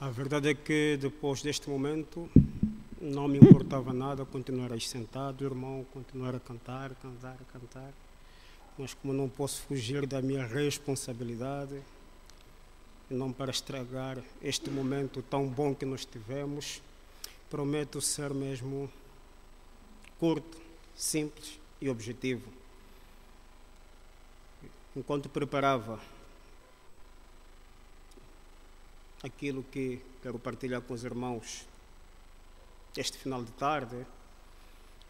A verdade é que depois deste momento não me importava nada continuar aí sentado, o irmão continuar a cantar, mas como não posso fugir da minha responsabilidade, e não para estragar este momento tão bom que nós tivemos, prometo ser mesmo curto, simples e objetivo. Enquanto preparava aquilo que quero partilhar com os irmãos este final de tarde,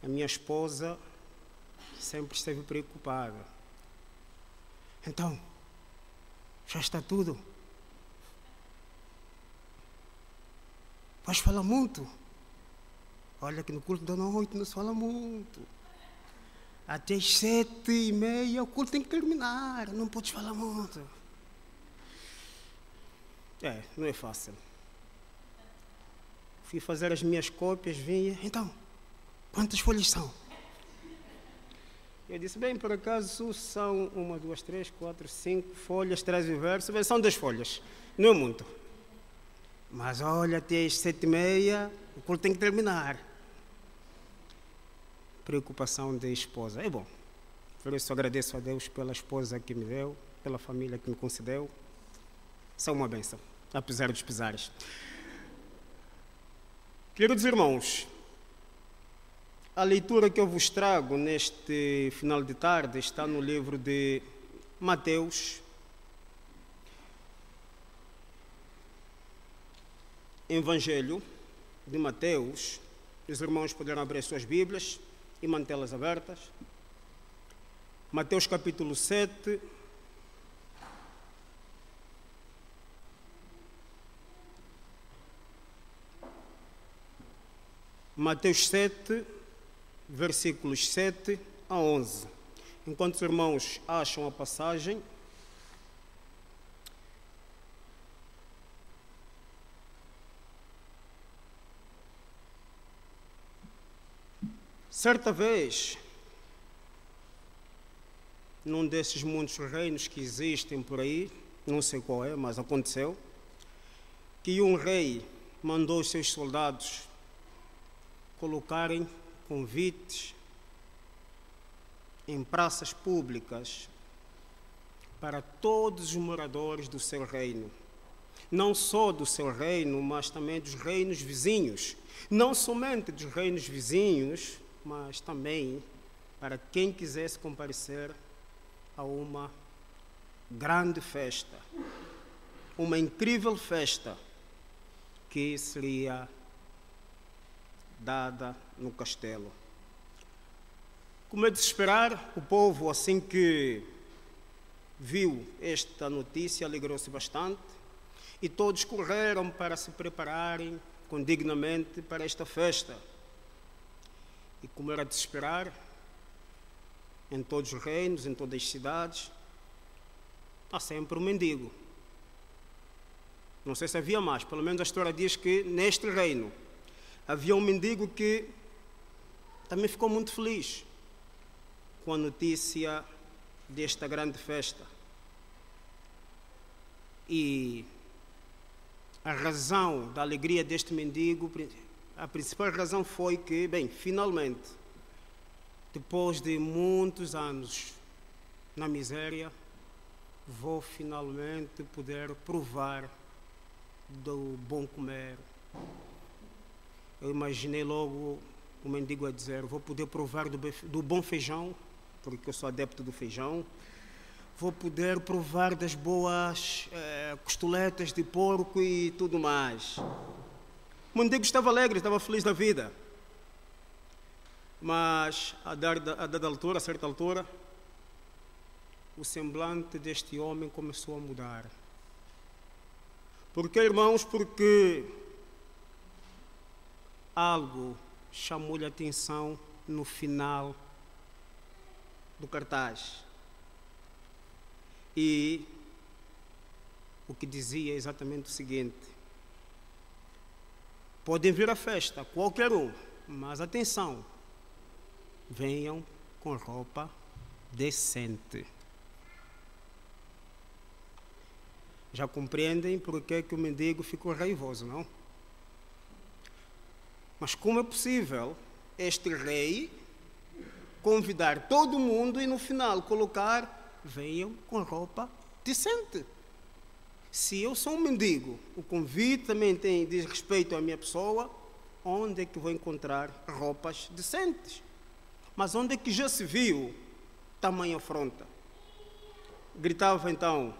a minha esposa sempre esteve preocupada. Então, já está tudo? Vais falar muito? Olha que no culto da noite não se fala muito. Até as 7h30 o culto tem que terminar, não podes falar muito. Não é fácil. Fui fazer as minhas cópias, vinha, então, quantas folhas são? Eu disse, bem, por acaso são 1, 2, 3, 4, 5 folhas, 3 e verso, bem, são 2 folhas, não é muito. Mas olha, até as 7h30 o culto tem que terminar. Preocupação da esposa. É bom, por isso agradeço a Deus pela esposa que me deu, pela família que me concedeu. São uma bênção, apesar dos pesares. Queridos irmãos, a leitura que eu vos trago neste final de tarde está no livro de Mateus, Evangelho de Mateus. Os irmãos poderão abrir suas Bíblias e mantê-las abertas. Mateus capítulo 7, Mateus 7, versículos 7 a 11. Enquanto os irmãos acham a passagem, certa vez, num desses muitos reinos que existem por aí, não sei qual é, mas aconteceu, que um rei mandou os seus soldados colocarem convites em praças públicas para todos os moradores do seu reino. Não só do seu reino, mas também dos reinos vizinhos. Não somente dos reinos vizinhos, mas também para quem quisesse comparecer a uma grande festa, uma incrível festa que seria dada no castelo. Como é de se esperar, o povo, assim que viu esta notícia, alegrou-se bastante e todos correram para se prepararem dignamente para esta festa. E como era de se esperar, em todos os reinos, em todas as cidades, há sempre um mendigo. Não sei se havia mais, pelo menos a história diz que neste reino havia um mendigo que também ficou muito feliz com a notícia desta grande festa. E a razão da alegria deste mendigo, a principal razão foi que, bem, finalmente, depois de muitos anos na miséria, vou finalmente poder provar do bom comer. Eu imaginei logo o mendigo a dizer, vou poder provar do bom feijão, porque eu sou adepto do feijão, vou poder provar das boas costoletas de porco e tudo mais. O mendigo estava alegre, estava feliz da vida. Mas, a certa altura, o semblante deste homem começou a mudar. Por quê, irmãos? Porque algo chamou-lhe a atenção no final do cartaz. E o que dizia é exatamente o seguinte: podem vir à festa, qualquer um, mas atenção, venham com roupa decente. Já compreendem por que o mendigo ficou raivoso, não? Mas como é possível este rei convidar todo mundo e no final colocar: venham com roupa decente? Se eu sou um mendigo, o convite também diz respeito à minha pessoa, onde é que vou encontrar roupas decentes? Mas onde é que já se viu tamanha afronta? Gritava então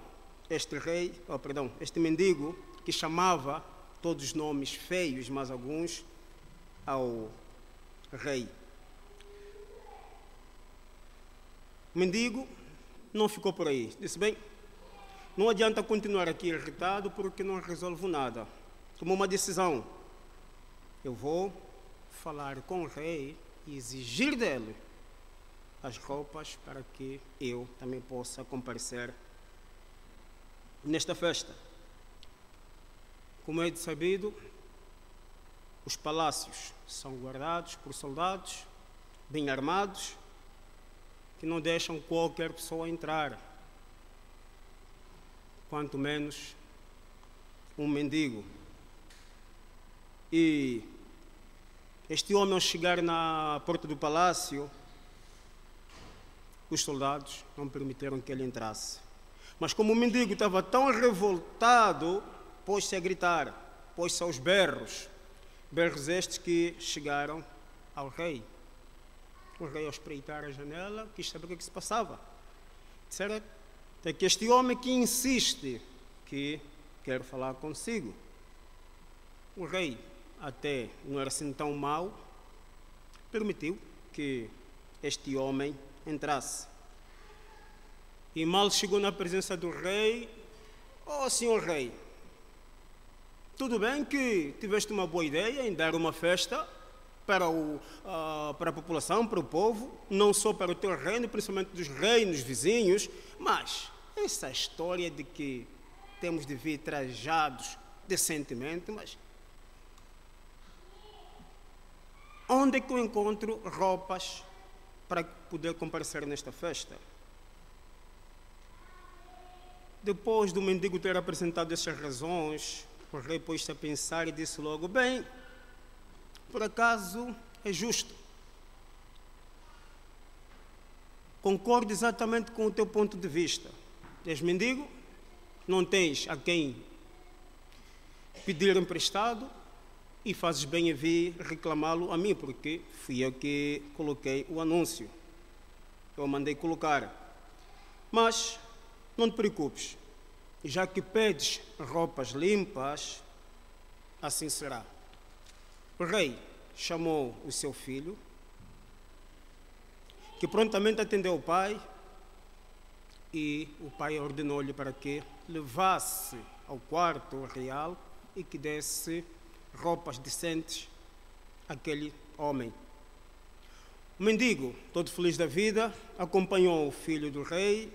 este mendigo, que chamava todos os nomes feios, mas alguns, ao rei. O mendigo não ficou por aí. Disse: bem, não adianta continuar aqui irritado porque não resolvo nada. Tomou uma decisão. Eu vou falar com o rei e exigir dele as roupas para que eu também possa comparecer nesta festa. Como é de sabido, os palácios são guardados por soldados bem armados que não deixam qualquer pessoa entrar, quanto menos um mendigo. E este homem, ao chegar na porta do palácio, os soldados não permitiram que ele entrasse. Mas como o mendigo estava tão revoltado, pôs-se a gritar, pôs-se aos berros. Berros estes que chegaram ao rei. O rei, ao espreitar a janela, quis saber o que se passava. Disseram: é que este homem que insiste que quer falar consigo. O rei, até não era assim tão mau, permitiu que este homem entrasse. E mal chegou na presença do rei: oh, senhor rei, tudo bem que tiveste uma boa ideia em dar uma festa para a população, para o povo, não só para o teu reino, principalmente dos reinos vizinhos, mas essa história de que temos de vir trajados decentemente, mas onde é que eu encontro roupas para poder comparecer nesta festa? Depois do mendigo ter apresentado essas razões, o rei pôs-se a pensar e disse logo: bem, por acaso é justo. Concordo exatamente com o teu ponto de vista. És mendigo, não tens a quem pedir emprestado e fazes bem em vir reclamá-lo a mim, porque fui eu que coloquei o anúncio. Eu mandei colocar. Mas não te preocupes, já que pedes roupas limpas, assim será. O rei chamou o seu filho, que prontamente atendeu o pai, e o pai ordenou-lhe para que levasse ao quarto real e que desse roupas decentes àquele homem. O mendigo, todo feliz da vida, acompanhou o filho do rei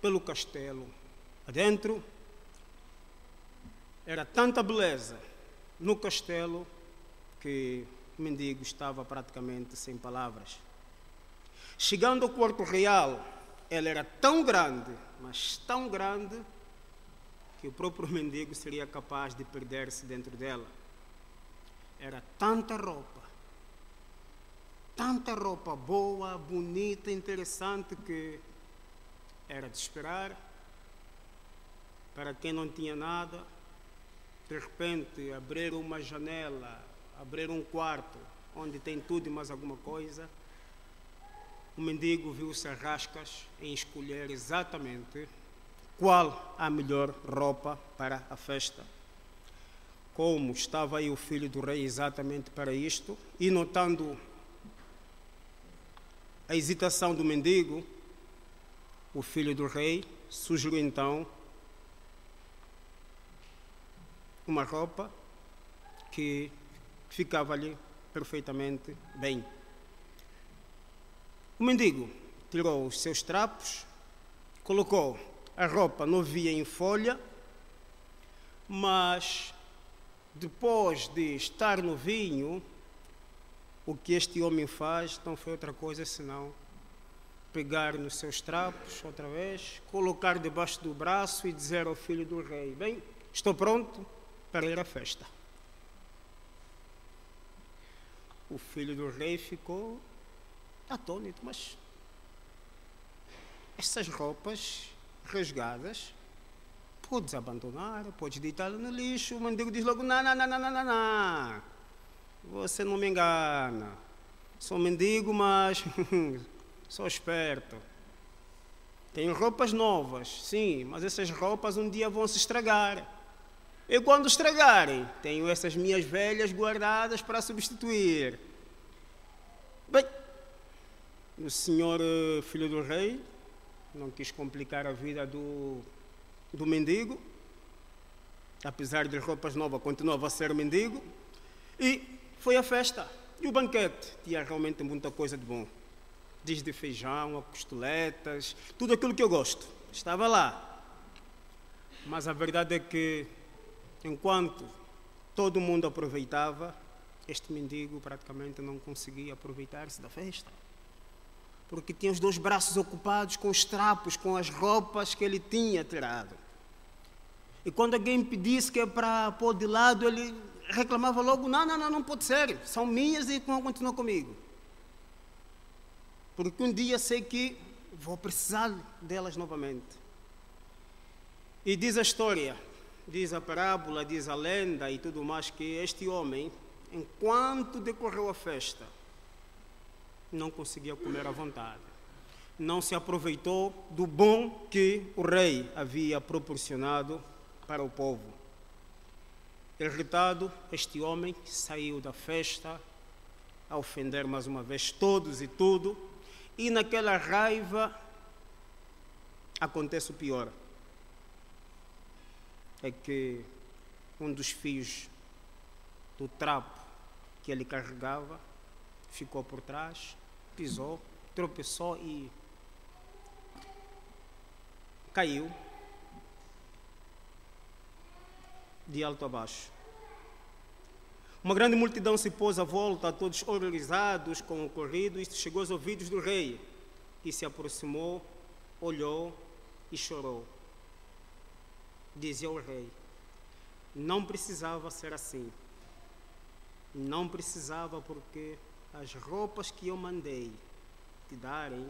pelo castelo adentro. Era tanta beleza no castelo que o mendigo estava praticamente sem palavras. Chegando ao quarto real, ela era tão grande, mas tão grande, que o próprio mendigo seria capaz de perder-se dentro dela. Era tanta roupa boa, bonita, interessante, que era de esperar. Para quem não tinha nada, de repente abrir uma janela, abrir um quarto onde tem tudo e mais alguma coisa, o mendigo viu-se a rascas em escolher exatamente qual a melhor roupa para a festa. Como estava aí o filho do rei exatamente para isto, e notando a hesitação do mendigo, o filho do rei sugeriu então uma roupa que ficava-lhe perfeitamente bem. O mendigo tirou os seus trapos, colocou a roupa novinha em folha, mas depois de estar novinho, o que este homem faz não foi outra coisa senão pegar nos seus trapos outra vez, colocar debaixo do braço e dizer ao filho do rei: bem, estou pronto para ir à festa. O filho do rei ficou atônito, mas essas roupas rasgadas, podes abandonar, podes deitá-las no lixo. O mendigo diz logo: não, você não me engana, sou mendigo, mas sou esperto. Tenho roupas novas, sim, mas essas roupas um dia vão se estragar. E quando estragarem, tenho essas minhas velhas guardadas para substituir. Bem, o senhor filho do rei não quis complicar a vida do mendigo, apesar de roupas novas, continuava a ser mendigo, e foi à festa. E o banquete tinha realmente muita coisa de bom, desde feijão a costeletas, tudo aquilo que eu gosto, estava lá. Mas a verdade é que, enquanto todo mundo aproveitava, este mendigo praticamente não conseguia aproveitar-se da festa, porque tinha os 2 braços ocupados com os trapos, com as roupas que ele tinha tirado. E quando alguém pedisse que é para pôr de lado, ele reclamava logo: não pode ser, são minhas e vão continuar comigo. Porque um dia sei que vou precisar delas novamente. E diz a história, diz a parábola, diz a lenda e tudo mais, que este homem, enquanto decorreu a festa, não conseguia comer à vontade. Não se aproveitou do bom que o rei havia proporcionado para o povo. Irritado, este homem saiu da festa a ofender mais uma vez todos e tudo, e naquela raiva acontece o pior. É que um dos fios do trapo que ele carregava ficou por trás, pisou, tropeçou e caiu de alto a baixo. Uma grande multidão se pôs à volta, todos horrorizados com o ocorrido. Isto chegou aos ouvidos do rei, que se aproximou, olhou e chorou. Dizia o rei: não precisava ser assim. Não precisava, porque as roupas que eu mandei te darem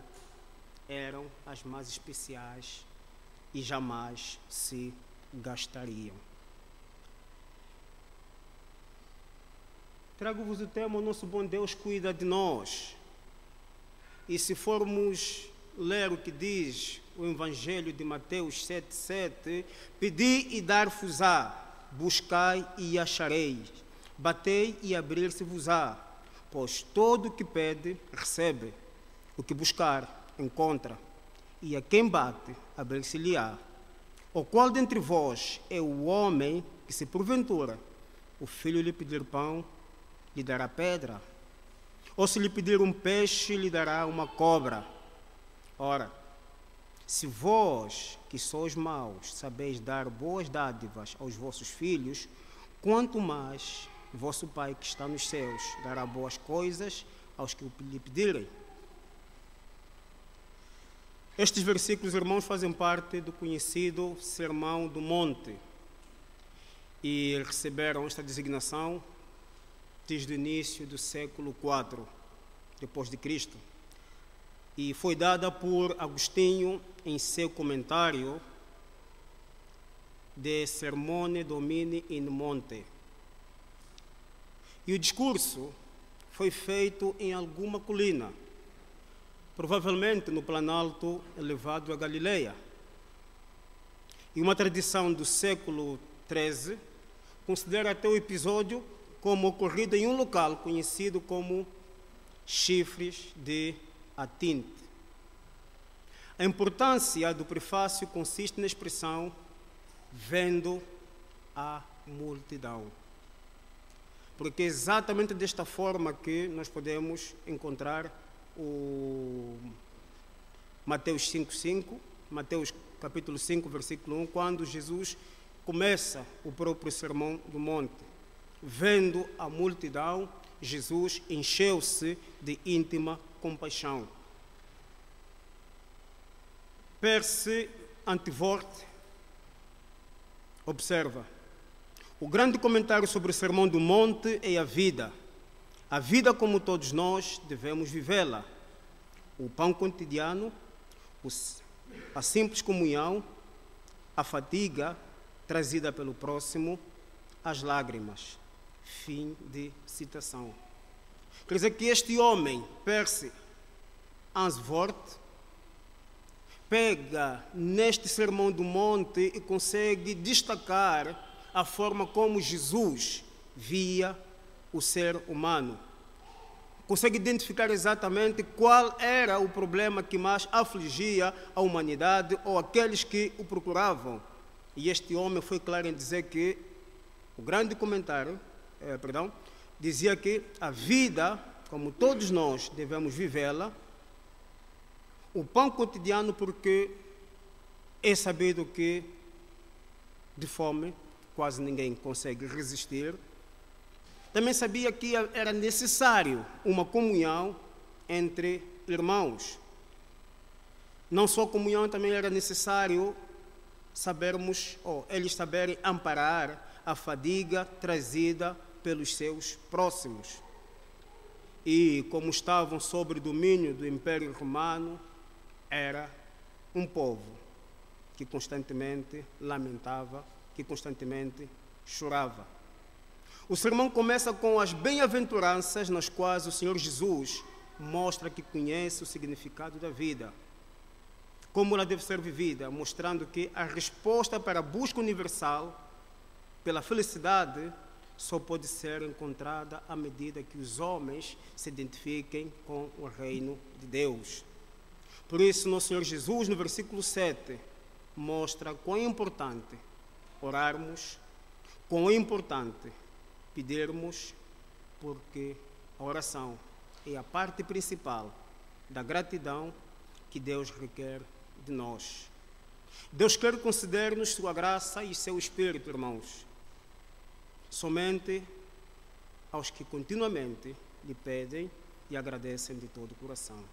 eram as mais especiais e jamais se gastariam. Trago-vos o tema: o nosso bom Deus cuida de nós. E se formos ler o que diz o Evangelho de Mateus 7,7, pedi e dar-vos-á, buscai e achareis, batei e abrir-se-vos-á, pois todo o que pede, recebe, o que buscar, encontra, e a quem bate, abrir-se-lhe-á. O qual dentre vós é o homem que, se porventura o filho lhe pedir pão, lhe dará pedra? Ou se lhe pedir um peixe, lhe dará uma cobra? Ora, se vós, que sois maus, sabeis dar boas dádivas aos vossos filhos, quanto mais vosso Pai que está nos céus dará boas coisas aos que lhe pedirem. Estes versículos, irmãos, fazem parte do conhecido Sermão do Monte e receberam esta designação desde o início do século IV depois de Cristo, e foi dada por Agostinho em seu comentário de Sermone Domini in Monte. E o discurso foi feito em alguma colina, provavelmente no planalto elevado a Galileia. E uma tradição do século XIII considera até o episódio como ocorrido em um local conhecido como Chifres de Atinte. A importância do prefácio consiste na expressão vendo a multidão, porque é exatamente desta forma que nós podemos encontrar o Mateus 5,5, Mateus capítulo 5, versículo 1, quando Jesus começa o próprio Sermão do Monte. Vendo a multidão, Jesus encheu-se de íntima compaixão. Percy Antivort observa: o grande comentário sobre o Sermão do Monte é a vida. A vida como todos nós devemos vivê-la. O pão cotidiano, a simples comunhão, a fadiga trazida pelo próximo, as lágrimas. Fim de citação. Quer dizer que este homem, Percy Antivort, pega neste Sermão do Monte e consegue destacar a forma como Jesus via o ser humano. Consegue identificar exatamente qual era o problema que mais afligia a humanidade ou aqueles que o procuravam. E este homem foi claro em dizer que o grande comentário, dizia que a vida, como todos nós devemos vivê-la, o pão cotidiano, porque é sabido que de fome quase ninguém consegue resistir. Também sabia que era necessário uma comunhão entre irmãos. Não só comunhão, também era necessário eles saberem amparar a fadiga trazida pelos seus próximos. E como estavam sob o domínio do Império Romano, era um povo que constantemente lamentava, que constantemente chorava. O sermão começa com as bem-aventuranças, nas quais o Senhor Jesus mostra que conhece o significado da vida, como ela deve ser vivida, mostrando que a resposta para a busca universal pela felicidade só pode ser encontrada à medida que os homens se identifiquem com o reino de Deus. Por isso, nosso Senhor Jesus, no versículo 7, mostra quão é importante orarmos, quão é importante pedirmos, porque a oração é a parte principal da gratidão que Deus requer de nós. Deus quer conceder-nos sua graça e seu Espírito, irmãos, somente aos que continuamente lhe pedem e agradecem de todo o coração.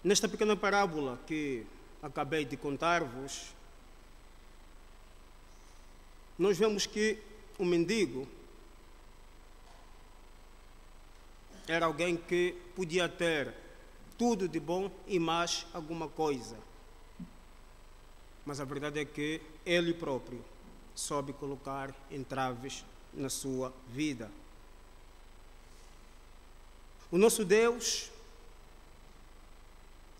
Nesta pequena parábola que acabei de contar-vos, nós vemos que o mendigo era alguém que podia ter tudo de bom e mais alguma coisa. Mas a verdade é que ele próprio soube colocar entraves na sua vida. O nosso Deus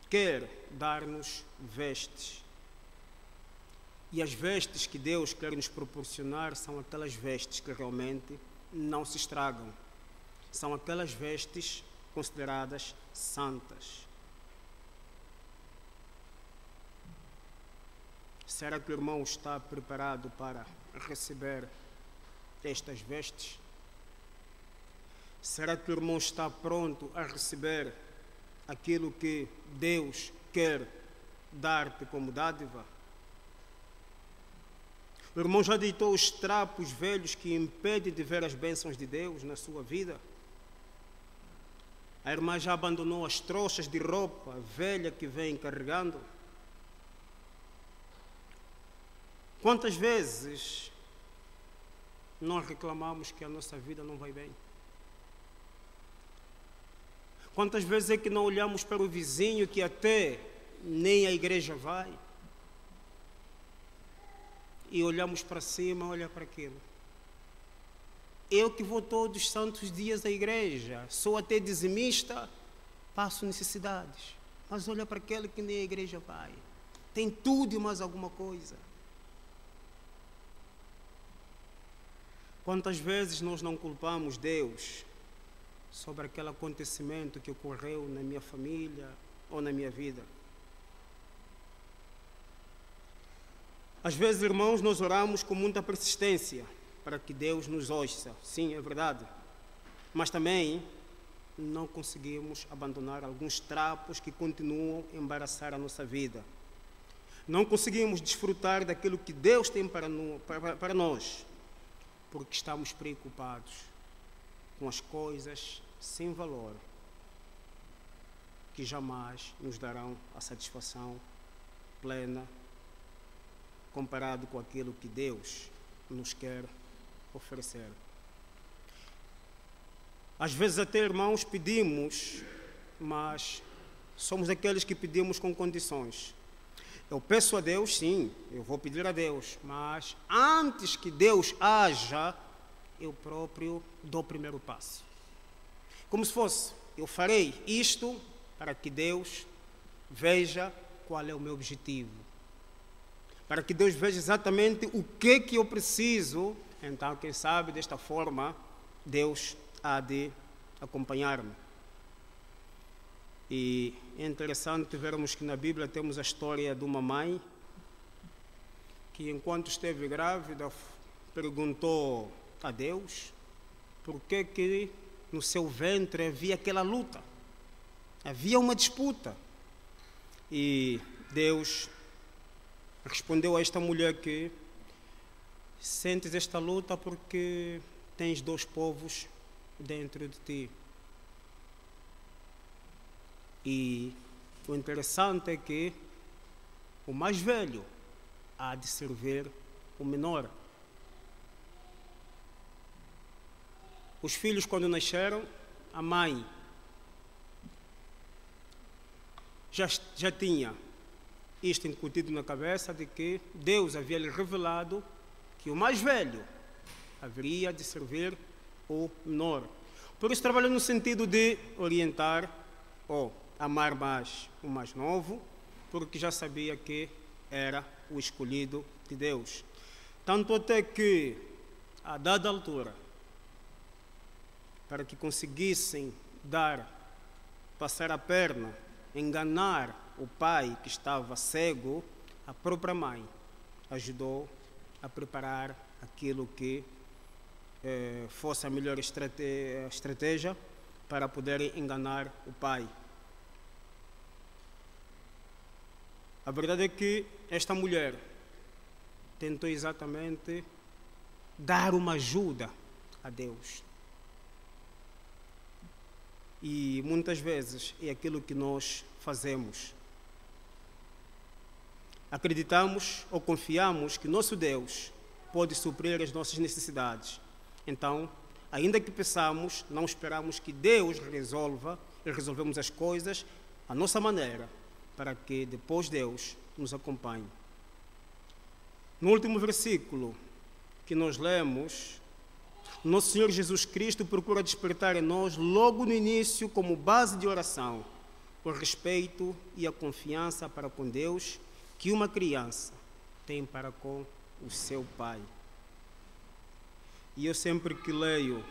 quer dar-nos vestes. E as vestes que Deus quer nos proporcionar são aquelas vestes que realmente não se estragam. São aquelas vestes consideradas santas. Será que o irmão está preparado para receber estas vestes? Será que o irmão está pronto a receber aquilo que Deus quer dar-te como dádiva? O irmão já deitou os trapos velhos que impedem de ver as bênçãos de Deus na sua vida? A irmã já abandonou as trouxas de roupa velha que vem carregando? Quantas vezes nós reclamamos que a nossa vida não vai bem? Quantas vezes é que não olhamos para o vizinho que até nem a igreja vai? E olhamos para cima, olha para aquilo. Eu que vou todos os santos dias à igreja, sou até dizimista, passo necessidades. Mas olha para aquele que nem a igreja vai. Tem tudo e mais alguma coisa. Quantas vezes nós não culpamos Deus sobre aquele acontecimento que ocorreu na minha família ou na minha vida? Às vezes, irmãos, nós oramos com muita persistência para que Deus nos ouça. Sim, é verdade. Mas também não conseguimos abandonar alguns trapos que continuam a embaraçar a nossa vida. Não conseguimos desfrutar daquilo que Deus tem para nós, porque estamos preocupados com as coisas sem valor. que jamais nos darão a satisfação plena comparado com aquilo que Deus nos quer oferecer. Às vezes até, irmãos, pedimos, mas somos aqueles que pedimos com condições. Eu peço a Deus, sim, eu vou pedir a Deus, mas antes que Deus haja, eu próprio dou o primeiro passo. Como se fosse, eu farei isto para que Deus veja qual é o meu objetivo. Para que Deus veja exatamente o que eu preciso. Então, quem sabe, desta forma, Deus há de acompanhar-me. E é interessante vermos que na Bíblia temos a história de uma mãe que, enquanto esteve grávida, perguntou a Deus por que no seu ventre havia aquela luta. Havia uma disputa. E Deus respondeu a esta mulher que sentes esta luta porque tens 2 povos dentro de ti. E o interessante é que o mais velho há de servir o menor. Os filhos, quando nasceram, a mãe já tinha isto incutido na cabeça de que Deus havia lhe revelado que o mais velho haveria de servir o menor. Por isso trabalhou no sentido de orientar ou amar mais o mais novo, porque já sabia que era o escolhido de Deus. Tanto até que, a dada altura, para que conseguissem passar a perna, enganar o pai que estava cego, a própria mãe ajudou a preparar aquilo que fosse a melhor estratégia para poder enganar o pai. A verdade é que esta mulher tentou exatamente dar uma ajuda a Deus. E muitas vezes é aquilo que nós fazemos. Acreditamos ou confiamos que nosso Deus pode suprir as nossas necessidades. Então, ainda que peçamos, não esperamos que Deus resolva e resolvemos as coisas à nossa maneira, para que depois Deus nos acompanhe. No último versículo que nós lemos, nosso Senhor Jesus Cristo procura despertar em nós, logo no início, como base de oração, o respeito e a confiança para com Deus que uma criança tem para com o seu pai. E eu sempre que leio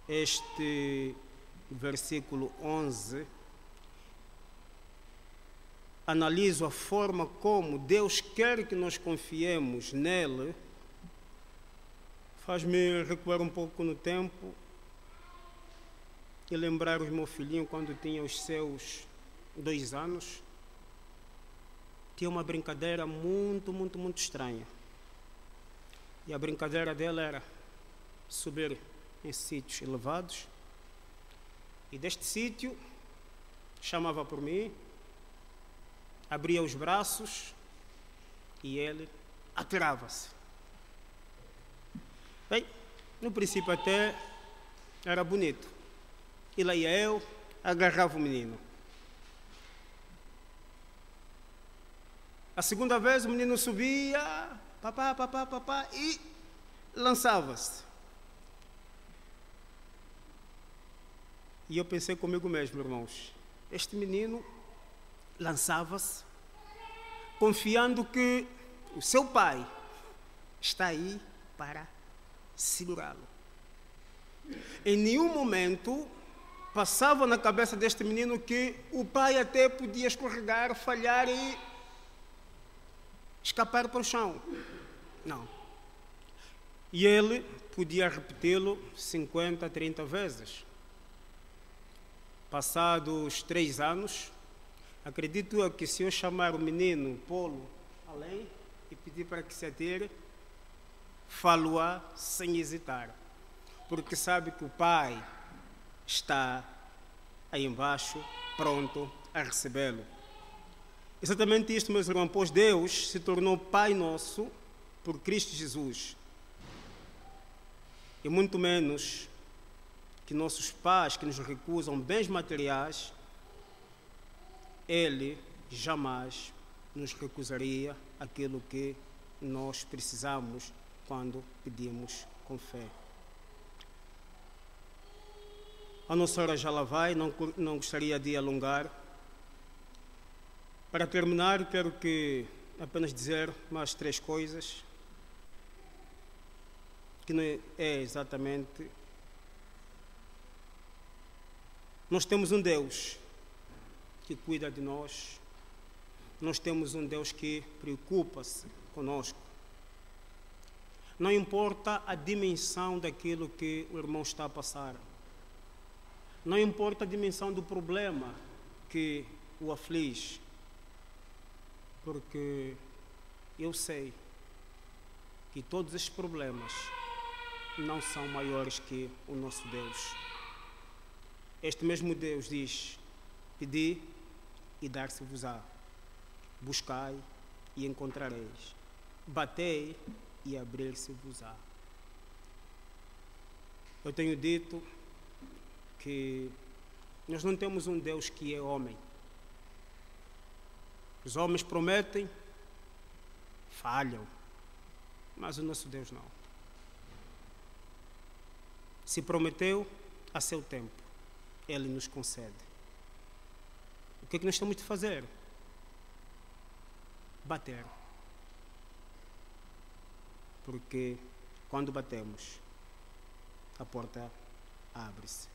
este versículo 11, analiso a forma como Deus quer que nós confiemos nele, faz-me recuar um pouco no tempo e lembrar o meu filhinho quando tinha os seus 2 anos. Tinha uma brincadeira muito estranha. E a brincadeira dela era subir em sítios elevados. E deste sítio, chamava por mim, abria os braços e ele atirava-se. Bem, no princípio até era bonito. E lá ia eu, agarrava o menino. A segunda vez o menino subia, papá, e lançava-se. E eu pensei comigo mesmo, irmãos, este menino lançava-se, confiando que o seu pai está aí para segurá-lo. Em nenhum momento passava na cabeça deste menino que o pai até podia escorregar, falhar e escapar para o chão. Não. E ele podia repeti-lo 50, 30 vezes. Passados 3 anos, acredito eu que se eu chamar o menino, pô-lo além e pedir para que se atire, falo-a sem hesitar, porque sabe que o pai está aí embaixo, pronto a recebê-lo. Exatamente isto, meus irmãos, pois Deus se tornou Pai nosso por Cristo Jesus. E muito menos que nossos pais que nos recusam bens materiais, Ele jamais nos recusaria aquilo que nós precisamos quando pedimos com fé. A nossa hora já lá vai, não gostaria de alongar. Para terminar, quero apenas dizer mais 3 coisas, que não é exatamente... Nós temos um Deus que cuida de nós, nós temos um Deus que preocupa-se conosco. Não importa a dimensão daquilo que o irmão está a passar, não importa a dimensão do problema que o aflige, porque eu sei que todos estes problemas não são maiores que o nosso Deus. Este mesmo Deus diz: pedi e dar-se-vos-á, buscai e encontrareis, batei e abrir-se-vos-á. Eu tenho dito que nós não temos um Deus que é homem. Os homens prometem, falham, mas o nosso Deus não. Se prometeu, a seu tempo, Ele nos concede. O que é que nós temos de fazer? Bater. Porque quando batemos, a porta abre-se.